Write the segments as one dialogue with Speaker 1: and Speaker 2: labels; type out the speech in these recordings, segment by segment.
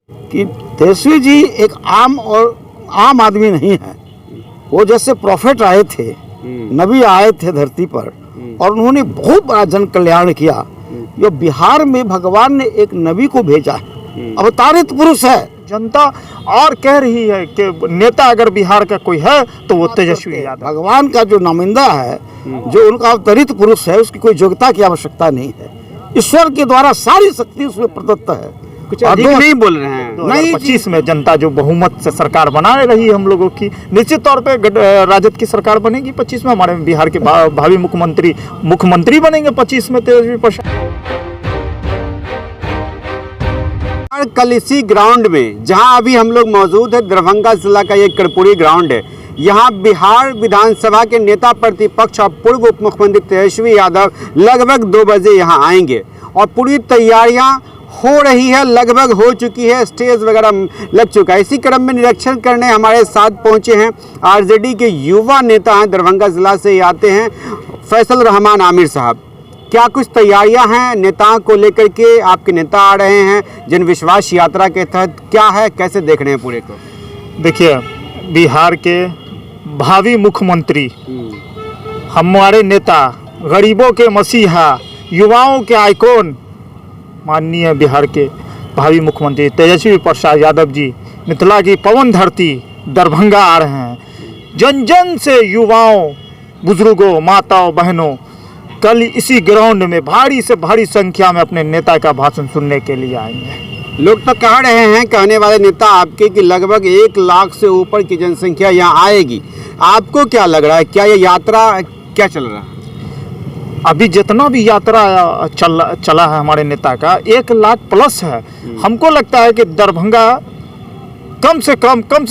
Speaker 1: कि तेजस्वी जी एक आम आदमी नहीं है। वो जैसे प्रॉफिट आए थे, नबी आए थे धरती पर और उन्होंने बहुत बड़ा जन कल्याण किया। जो बिहार में भगवान ने एक नबी को भेजा है, अवतारित पुरुष है।
Speaker 2: जनता और कह रही है कि नेता अगर बिहार का कोई है तो वो तेजस्वी यादव।
Speaker 1: भगवान का जो नामिंदा है, जो उनका अवतरित पुरुष है, उसकी कोई योग्यता की आवश्यकता नहीं है। ईश्वर के द्वारा सारी शक्ति उसमें प्रदत्त है।
Speaker 3: कुछ अधिक नहीं बोल रहे हैं।
Speaker 2: 2025 में जनता जो बहुमत से सरकार बना रही है हम लोगों की, निश्चित तौर पे राजद की सरकार बनेगी 25 में। हमारे बिहार के भावी मुख्यमंत्री बनेंगे 25 में तेजस्वी प्रसाद।
Speaker 3: कल इसी ग्राउंड में जहां अभी हम लोग मौजूद है, दरभंगा जिला का ये कर्पूरी ग्राउंड है। यहाँ बिहार विधानसभा के नेता प्रतिपक्ष और पूर्व उप मुख्यमंत्री तेजस्वी यादव लगभग 2 बजे यहाँ आएंगे और पूरी तैयारियां हो रही है, लगभग हो चुकी है, स्टेज वगैरह लग चुका है। इसी क्रम में निरीक्षण करने हमारे साथ पहुंचे हैं आरजेडी के युवा नेता हैं, दरभंगा जिला से ही आते हैं, फैसल रहमान आमिर साहब। क्या कुछ तैयारियां हैं नेताओं को लेकर के? आपके नेता आ रहे हैं जन विश्वास यात्रा के तहत, क्या है, कैसे देख रहे हैं पूरे को?
Speaker 2: देखिए, बिहार के भावी मुख्यमंत्री, हमारे नेता, गरीबों के मसीहा, युवाओं के आइकॉन, माननीय बिहार के भावी मुख्यमंत्री तेजस्वी प्रसाद यादव जी मिथिला की पवन धरती दरभंगा आ रहे हैं। जन जन से युवाओं, बुजुर्गों, माताओं, बहनों कल इसी ग्राउंड में भारी से भारी संख्या में अपने नेता का भाषण सुनने के लिए आएंगे।
Speaker 3: लोग तो कह रहे हैं, कहने वाले नेता आपके, कि लगभग 1 लाख से ऊपर की जनसंख्या यहाँ आएगी। आपको क्या लग रहा है, क्या ये यात्रा क्या चल रहा है?
Speaker 2: अभी जितना भी यात्रा चला है हमारे नेता का 1 लाख प्लस है। हमको लगता है कि दरभंगा कम से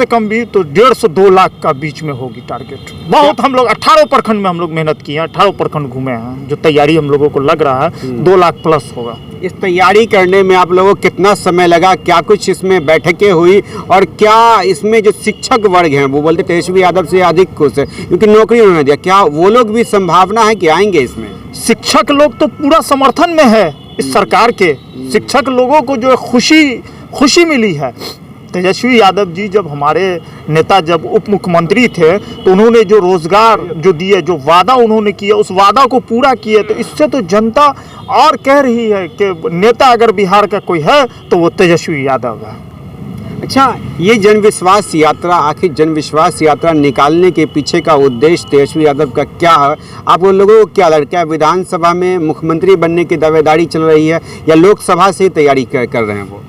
Speaker 2: कम भी तो 1.5-2 लाख का बीच में होगी टारगेट। बहुत हम लोग 18 प्रखंड में हम लोग मेहनत किए हैं, 18 प्रखंड घूमे हैं। जो तैयारी हम लोगों को लग रहा है 2 लाख प्लस होगा।
Speaker 3: इस तैयारी करने में आप लोगों को कितना समय लगा? क्या कुछ इसमें बैठकें हुई? और क्या इसमें जो शिक्षक वर्ग हैं, वो बोलते तेजस्वी यादव से अधिक खुश है क्योंकि नौकरी उन्होंने दिया, क्या वो लोग भी संभावना है कि आएंगे इसमें?
Speaker 2: शिक्षक लोग तो पूरा समर्थन में है इस सरकार के। शिक्षक लोगों को जो खुशी मिली है। तेजस्वी यादव जी जब हमारे नेता जब उप मुख्यमंत्री थे तो उन्होंने जो रोजगार जो दिए, जो वादा उन्होंने किया, उस वादा को पूरा किए। तो इससे तो जनता और कह रही है कि नेता अगर बिहार का कोई है तो वो तेजस्वी यादव है।
Speaker 3: अच्छा, ये जनविश्वास यात्रा, आखिर जनविश्वास यात्रा निकालने के पीछे का उद्देश्य तेजस्वी यादव का क्या है? आप उन लोगों को क्या लगता है? विधानसभा में मुख्यमंत्री बनने की दावेदारी चल रही है या लोकसभा से तैयारी कर रहे हैं वो?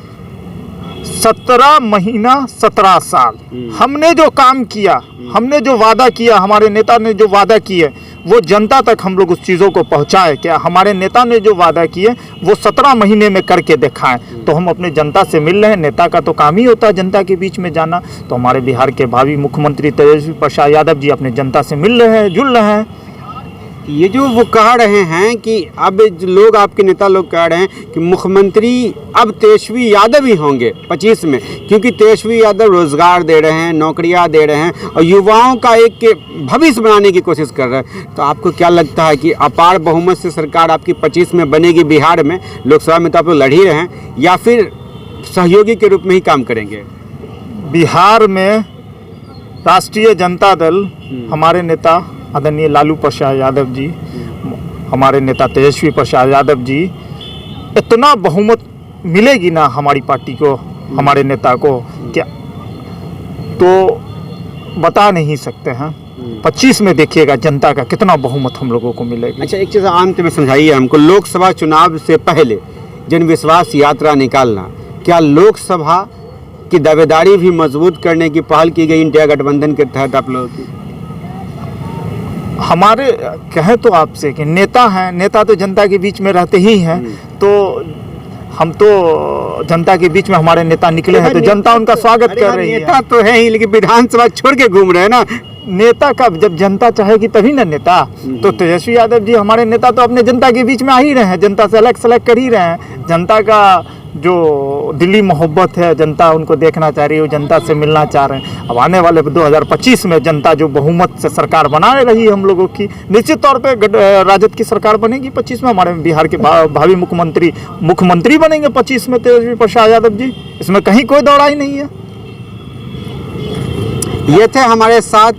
Speaker 2: 17 महीना 17 साल हमने जो काम किया, हमने जो वादा किया, हमारे नेता ने जो वादा किए, वो जनता तक हम लोग उस चीज़ों को पहुंचाए। क्या हमारे नेता ने जो वादा किए वो 17 महीने में करके दिखाएं। तो हम अपने जनता से मिल रहे हैं। नेता का तो काम ही होता है जनता के बीच में जाना। तो हमारे बिहार के भावी मुख्यमंत्री तेजस्वी प्रसाद यादव जी अपने जनता से मिल रहे हैं, जुड़ रहे हैं।
Speaker 3: ये जो वो कह रहे हैं कि अब लोग, आपके नेता लोग कह रहे हैं कि मुख्यमंत्री अब तेजस्वी यादव ही होंगे 25 में, क्योंकि तेजस्वी यादव रोजगार दे रहे हैं, नौकरियां दे रहे हैं और युवाओं का एक भविष्य बनाने की कोशिश कर रहे हैं। तो आपको क्या लगता है कि अपार बहुमत से सरकार आपकी 25 में बनेगी बिहार में? लोकसभा में तो आप लोग लड़ ही रहे हैं, या फिर सहयोगी के रूप में ही काम करेंगे?
Speaker 2: बिहार में राष्ट्रीय जनता दल, हमारे नेता आदरणीय लालू प्रसाद यादव जी, हमारे नेता तेजस्वी प्रसाद यादव जी, इतना बहुमत मिलेगी ना हमारी पार्टी को, हमारे नेता को, क्या तो बता नहीं सकते हैं। 25 में देखिएगा जनता का कितना बहुमत हम लोगों को मिलेगा।
Speaker 3: अच्छा, एक चीज़ अंत में समझाइए हमको, लोकसभा चुनाव से पहले जनविश्वास यात्रा निकालना, क्या लोकसभा की दावेदारी भी मजबूत करने की पहल की गई इंडिया गठबंधन के तहत आप लोगों की?
Speaker 2: हमारे कहें तो आपसे कि नेता हैं, नेता तो जनता के बीच में रहते ही हैं। तो हम तो जनता के बीच में हमारे नेता निकले हैं तो जनता उनका स्वागत कर रही है।
Speaker 3: नेता तो है ही, लेकिन विधानसभा छोड़ के घूम रहे हैं ना।
Speaker 2: नेता का जब जनता चाहेगी तभी ना नेता। तो तेजस्वी यादव जी हमारे नेता तो अपने जनता के बीच में आ ही रहे हैं, जनता से अलग कर ही रहे हैं। जनता का जो दिल्ली मोहब्बत है, जनता उनको देखना चाह रही है, वो जनता से मिलना चाह रहे हैं। अब आने वाले 2025 में जनता जो बहुमत से सरकार बना रही है हम लोगों की, निश्चित तौर पे राजद की सरकार बनेगी 25 में। हमारे बिहार के भावी मुख्यमंत्री बनेंगे 25 में तेजस्वी प्रसाद यादव जी, इसमें कहीं कोई दौड़ाई नहीं है।
Speaker 3: ये थे हमारे साथ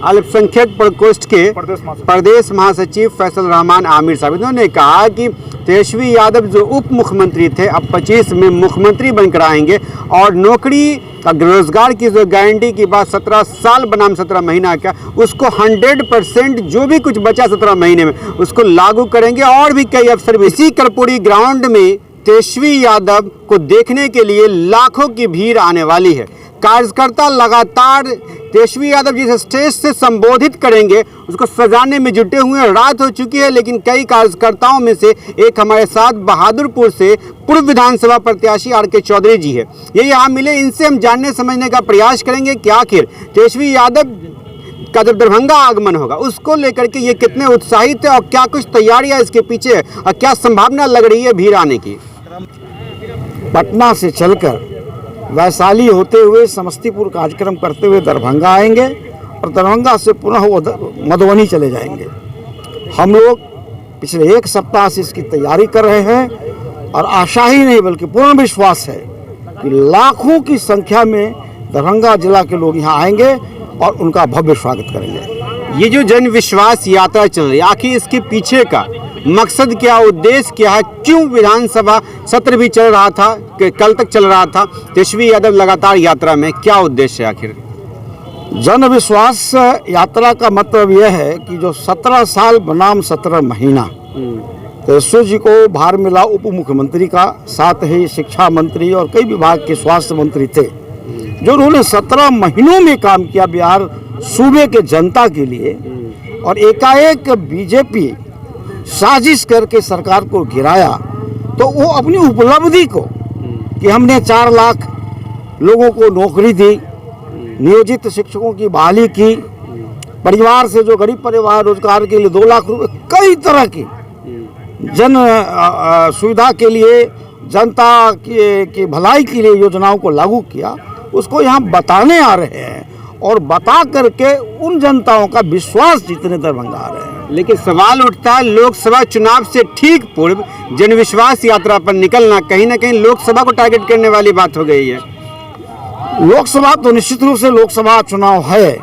Speaker 3: अल्पसंख्यक प्रकोष्ठ के प्रदेश महासचिव फैसल रहमान आमिर साहब। इन्होंने कहा कि तेजस्वी यादव जो उप मुख्यमंत्री थे अब 25 में मुख्यमंत्री बनकर आएंगे और नौकरी रोजगार की जो गारंटी की बात 17 साल बनाम 17 महीना का, उसको 100% जो भी कुछ बचा 17 महीने में उसको लागू करेंगे। और भी कई अफसर भी इसी कर्पूरी ग्राउंड में तेजस्वी यादव को देखने के लिए लाखों की भीड़ आने वाली है। कार्यकर्ता लगातार तेजस्वी यादव जिस स्टेज से संबोधित करेंगे उसको सजाने में जुटे हुए हैं। रात हो चुकी है लेकिन कई कार्यकर्ताओं में से एक हमारे साथ बहादुरपुर से पूर्व विधानसभा प्रत्याशी आर.के. चौधरी जी है, ये यहाँ मिले। इनसे हम जानने समझने का प्रयास करेंगे कि आखिर तेजस्वी यादव का जब दरभंगा आगमन होगा उसको लेकर के ये कितने उत्साहित है और क्या कुछ तैयारियां इसके पीछे है और क्या संभावना लग रही है भीड़ आने की।
Speaker 1: पटना से चलकर वैशाली होते हुए समस्तीपुर कार्यक्रम करते हुए दरभंगा आएंगे और दरभंगा से पुनः वो मधुबनी चले जाएंगे। हम लोग पिछले एक सप्ताह से इसकी तैयारी कर रहे हैं और आशा ही नहीं बल्कि पूर्ण विश्वास है कि लाखों की संख्या में दरभंगा जिला के लोग यहाँ आएंगे और उनका भव्य स्वागत करेंगे।
Speaker 3: ये जो जन विश्वास यात्रा चल रही है, आखिर इसके पीछे का मकसद क्या, उद्देश्य क्या है? क्यों विधानसभा सत्र भी चल रहा था, कल तक चल रहा था, तेजस्वी यादव लगातार यात्रा में, क्या उद्देश्य है आखिर?
Speaker 1: जन विश्वास यात्रा का मतलब यह है कि जो 17 साल बनाम 17 महीना तेजस्वी जी को भार मिला उप मुख्यमंत्री का, साथ ही शिक्षा मंत्री और कई विभाग के स्वास्थ्य मंत्री थे, जो उन्होंने 17 महीनों में काम किया बिहार सूबे के जनता के लिए, और एकाएक बीजेपी साजिश करके सरकार को गिराया, तो वो अपनी उपलब्धि को कि हमने 4 लाख लोगों को नौकरी दी, नियोजित शिक्षकों की बहाली की, परिवार से जो गरीब परिवार रोजगार के लिए 2 लाख रुपए, कई तरह की जन सुविधा के लिए, जनता की भलाई के लिए योजनाओं को लागू किया, उसको यहाँ बताने आ रहे हैं और बता करके उन जनताओं का विश्वास जीतने दरभंगा आ रहे हैं।
Speaker 3: लेकिन सवाल उठता है, लोकसभा चुनाव से ठीक पूर्व जन विश्वास यात्रा पर निकलना कहीं ना कहीं लोकसभा को टारगेट करने वाली बात हो गई है।
Speaker 1: लोकसभा तो निश्चित रूप से लोकसभा चुनाव है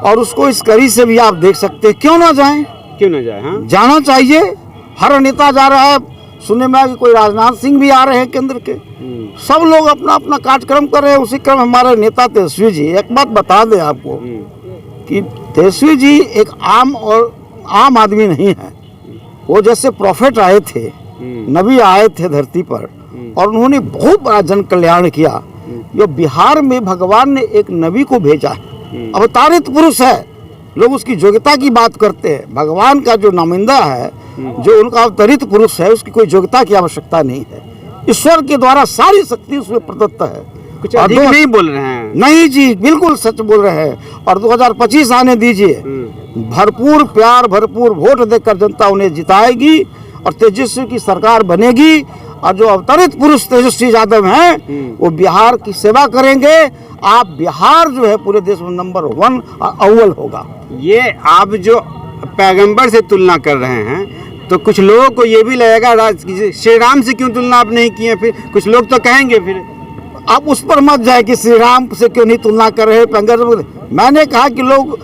Speaker 1: और उसको इस कड़ी से भी आप देख सकते हैं। क्यों ना जाएं?
Speaker 3: क्यों ना जाए? हाँ, जाना
Speaker 1: चाहिए। हर नेता जा रहा है, सुनने में आया कि कोई राजनाथ सिंह भी आ रहे हैं केंद्र के, सब लोग अपना अपना कार्यक्रम कर रहे हैं। उसी क्रम हमारे नेता तेजस्वी जी, एक बात बता दें आपको कि तेजस्वी जी एक आम आदमी नहीं है। वो जैसे प्रॉफिट आए थे, नबी आए थे धरती पर और उन्होंने बहुत बड़ा जन कल्याण किया। जो बिहार में भगवान ने एक नबी को भेजा है, अवतारित पुरुष है, लोग उसकी योग्यता की बात करते हैं। भगवान का जो नामिंदा है, जो उनका अवतरित पुरुष है, उसकी कोई योग्यता की आवश्यकता नहीं है। ईश्वर के द्वारा सारी शक्ति उसमें प्रदत्त है।
Speaker 3: कुछ अधिक नहीं बोल रहे हैं?
Speaker 1: नहीं जी, बिल्कुल सच बोल रहे हैं। और 2025 आने दीजिए, भरपूर प्यार, भरपूर वोट देकर जनता उन्हें जिताएगी और तेजस्वी की सरकार बनेगी। और जो अवतरित पुरुष तेजस्वी यादव हैं वो बिहार की सेवा करेंगे। आप बिहार जो है पूरे देश में नंबर 1 अव्वल होगा।
Speaker 3: ये आप जो पैगंबर से तुलना कर रहे हैं तो कुछ लोगों को ये भी लगेगा श्री राम से क्यों तुलना आप नहीं किए? फिर कुछ लोग तो कहेंगे, फिर
Speaker 1: आप उस पर मत जाए कि श्री राम से क्यों नहीं तुलना कर रहे हैं। मैंने कहा कि लोग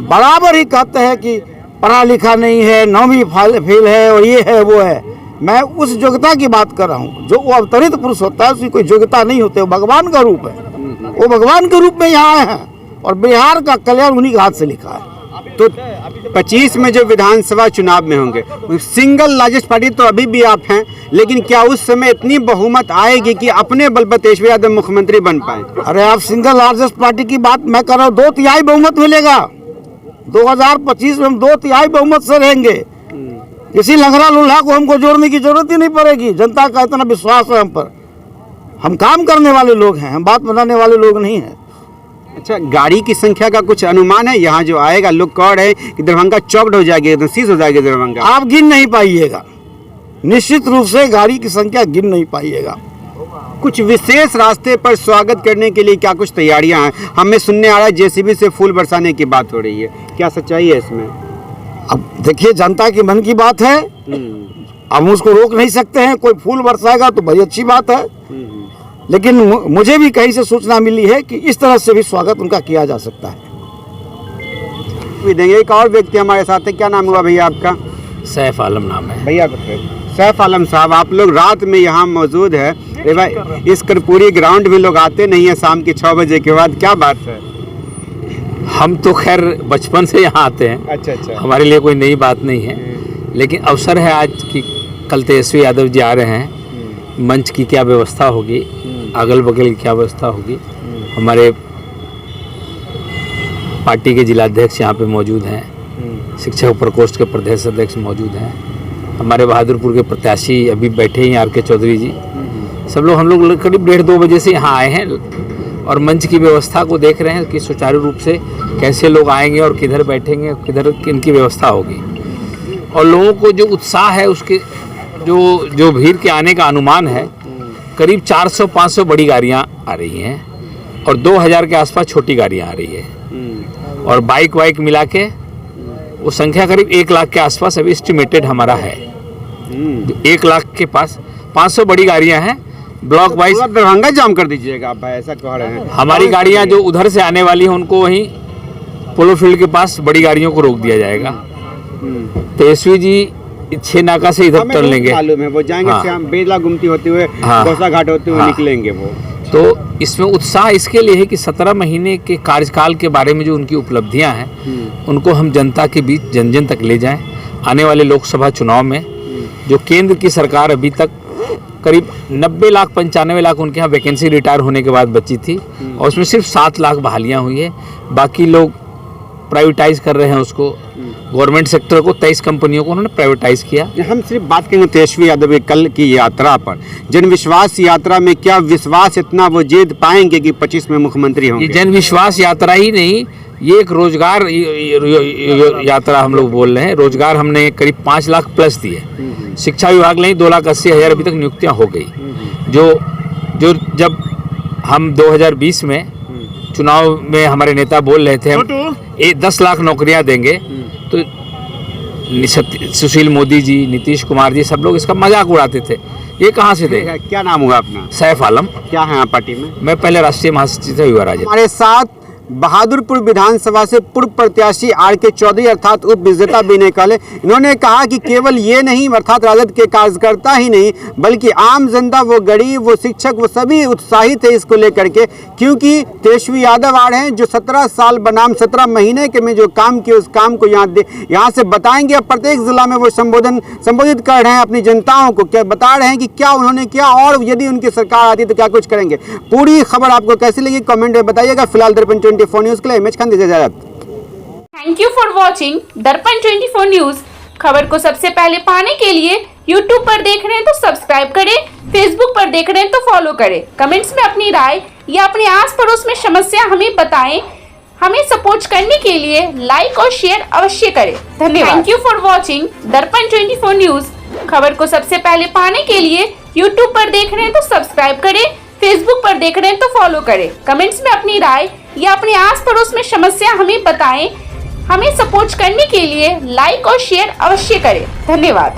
Speaker 1: बराबर ही कहते हैं कि पढ़ा लिखा नहीं है, 9वीं फेल है और ये है वो है। मैं उस योग्यता की बात कर रहा हूँ। जो वो अवतरित पुरुष होता है उसकी कोई योग्यता नहीं होती, वो भगवान का रूप है। वो भगवान के रूप में यहाँ आए हैं और बिहार का कल्याण उन्हीं के हाथ से लिखा है।
Speaker 3: तो 25 में जो विधानसभा चुनाव में होंगे, सिंगल लार्जेस्ट पार्टी तो अभी भी आप हैं, लेकिन क्या उस समय इतनी बहुमत आएगी कि अपने बल पर तेजस्वी यादव मुख्यमंत्री बन पाए?
Speaker 1: अरे आप सिंगल लार्जेस्ट पार्टी की बात मैं कर रहा हूँ, 2/3 बहुमत मिलेगा। 2025 में हम 2/3 बहुमत से रहेंगे। किसी लंगड़ा लूल्हा को हमको जोड़ने की जरूरत ही नहीं पड़ेगी। जनता का इतना विश्वास है हम पर। हम काम करने वाले लोग हैं, हम बात बनाने वाले लोग नहीं हैं।
Speaker 3: अच्छा, गाड़ी की संख्या का कुछ अनुमान है? यहाँ जो आएगा, लोग कह रहे हैं कि दरभंगा चौकड हो जाएगी, एकदम सीज हो जाएगी दरभंगा।
Speaker 1: आप गिन नहीं पाइएगा, निश्चित रूप से गाड़ी की संख्या गिन नहीं पाइएगा।
Speaker 3: कुछ विशेष रास्ते पर स्वागत करने के लिए क्या कुछ तैयारियां हैं? हमें सुनने आ रहा है जेसीबी से फूल बरसाने की बात हो रही है, क्या सच्चाई है इसमें?
Speaker 1: अब देखिए, जनता के मन की बात है, अब हम उसको रोक नहीं सकते हैं। कोई फूल बरसाएगा तो बड़ी अच्छी बात है, लेकिन मुझे भी कहीं से सूचना मिली है कि इस तरह से भी स्वागत उनका किया जा सकता है।
Speaker 3: भी देंगे। एक और व्यक्ति हमारे साथ है, क्या नाम हुआ भैया आपका?
Speaker 4: सैफ आलम नाम है
Speaker 3: भैया सैफ आलम साहब, आप लोग रात में यहाँ मौजूद है। इस कर्पूरी ग्राउंड में लोग आते नहीं है शाम के 6 बजे के बाद, क्या बात है?
Speaker 4: हम तो खैर बचपन से यहाँ आते हैं।
Speaker 3: अच्छा।
Speaker 4: हमारे लिए कोई नई बात नहीं है, लेकिन अवसर है आज कि कल तेजस्वी यादव जी आ रहे हैं। मंच की क्या व्यवस्था होगी, अगल बगल की क्या व्यवस्था होगी, हमारे पार्टी के जिलाध्यक्ष यहाँ पे मौजूद हैं, शिक्षक प्रकोष्ठ के प्रदेश अध्यक्ष मौजूद हैं, हमारे बहादुरपुर के प्रत्याशी अभी बैठे हैं RK चौधरी जी, सब लोग, हम लोग करीब 1:30-2 बजे से यहाँ आए हैं और मंच की व्यवस्था को देख रहे हैं कि सुचारू रूप से कैसे लोग आएंगे और किधर बैठेंगे, किधर इनकी व्यवस्था होगी। और लोगों को जो उत्साह है, उसके जो भीड़ के आने का अनुमान है, करीब 400-500 बड़ी गाड़ियाँ आ रही हैं और 2000 के आसपास छोटी गाड़ियाँ आ रही है, और बाइक वाइक मिला के वो संख्या करीब 1 लाख के आसपास अभी एस्टिमेटेड हमारा है। 1 लाख के पास 500 बड़ी गाड़ियां हैं, ब्लॉक वाइज।
Speaker 3: दरभंगा जाम कर दीजिएगा आप भाई, ऐसा कह रहे हैं?
Speaker 4: हमारी गाड़ियां जो उधर से आने वाली हैं उनको वहीं पोलो फील्ड के पास बड़ी गाड़ियों को रोक दिया जाएगा। तेजस्वी जी 6 नाका से इधर टर्न लेंगे,
Speaker 3: मालूम है, वो जाएंगे।
Speaker 4: हाँ।
Speaker 3: श्याम बेला गुमती होते हुए, गौसा घाट होते हुए
Speaker 4: हाँ।
Speaker 3: निकलेंगे वो।
Speaker 4: तो इसमें उत्साह इसके लिए है कि 17 महीने के कार्यकाल के बारे में जो उनकी उपलब्धियां हैं उनको हम जनता के बीच जन जन तक ले जाएं। आने वाले लोकसभा चुनाव में जो केंद्र की सरकार अभी तक करीब 90 लाख 95 लाख उनके यहाँ वैकेंसी रिटायर होने के बाद बची थी, और उसमें सिर्फ 7 लाख बहालियाँ हुई है। बाकी लोग प्राइवेटाइज कर रहे हैं उसको, गवर्नमेंट सेक्टर को 23 कंपनियों को उन्होंने प्राइवेटाइज किया।
Speaker 3: हम सिर्फ बात करेंगे तेजस्वी यादव की कल की यात्रा पर, जन विश्वास यात्रा में क्या विश्वास इतना वो जीत पाएंगे कि 25 में मुख्यमंत्री होंगे?
Speaker 4: ये जन विश्वास यात्रा ही नहीं, ये एक रोजगार यात्रा हम लोग बोल रहे हैं। रोजगार हमने करीब 5 लाख प्लस दिए, शिक्षा विभाग ने 2,80,000 अभी तक नियुक्तियां हो गई। जो जब हम 2020 में चुनाव में हमारे नेता बोल रहे थे हम 10 लाख नौकरियां देंगे, तो सुशील मोदी जी, नीतीश कुमार जी, सब लोग इसका मजाक उड़ाते थे। ये कहाँ से देगा?
Speaker 3: क्या नाम हुआ अपना?
Speaker 4: सैफ आलम।
Speaker 3: क्या है आप पार्टी में?
Speaker 4: मैं पहले राष्ट्रीय महासचिव था युवा राजद।
Speaker 3: हमारे साथ बहादुरपुर विधानसभा से पूर्व प्रत्याशी RK चौधरी अर्थात उप विजेता विनय काले, इन्होंने कहा कि केवल ये नहीं, अर्थात राजद के कार्यकर्ता ही नहीं बल्कि आम जनता, वो गरीब, वो शिक्षक, वो सभी उत्साहित है इसको लेकर के, क्योंकि तेजस्वी यादव आ रहे हैं जो 17 साल बनाम 17 महीने के में जो काम किए उस काम को यहाँ से बताएंगे। प्रत्येक जिला में वो संबोधित कर रहे हैं अपनी जनताओं को, क्या बता रहे हैं कि क्या उन्होंने किया और यदि उनकी सरकार आती तो क्या कुछ करेंगे। पूरी खबर आपको कैसी लगी कमेंट में बताइएगा। फिलहाल दर्पण 24 न्यूज के लिए इमेज खान दीजिए इजाजत।
Speaker 5: थैंक यू फॉर वॉचिंग दर्पण 24 न्यूज। खबर को सबसे पहले पाने के लिए YouTube पर देख रहे हैं तो सब्सक्राइब करें, Facebook पर देख रहे हैं तो फॉलो करें। कमेंट्स में अपनी राय या अपने आस पड़ोस में समस्या हमें बताएं। हमें सपोर्ट करने के लिए लाइक और शेयर अवश्य करें। धन्यवाद। थैंक यू फॉर वॉचिंग दर्पण 24 न्यूज। खबर को सबसे पहले पाने के लिए YouTube पर देख रहे हैं तो सब्सक्राइब करें, Facebook पर देख रहे हैं तो फॉलो करें। कमेंट्स में अपनी राय या अपने आस पड़ोस में समस्या हमें बताएं। हमें सपोर्ट करने के लिए लाइक और शेयर अवश्य करें। धन्यवाद।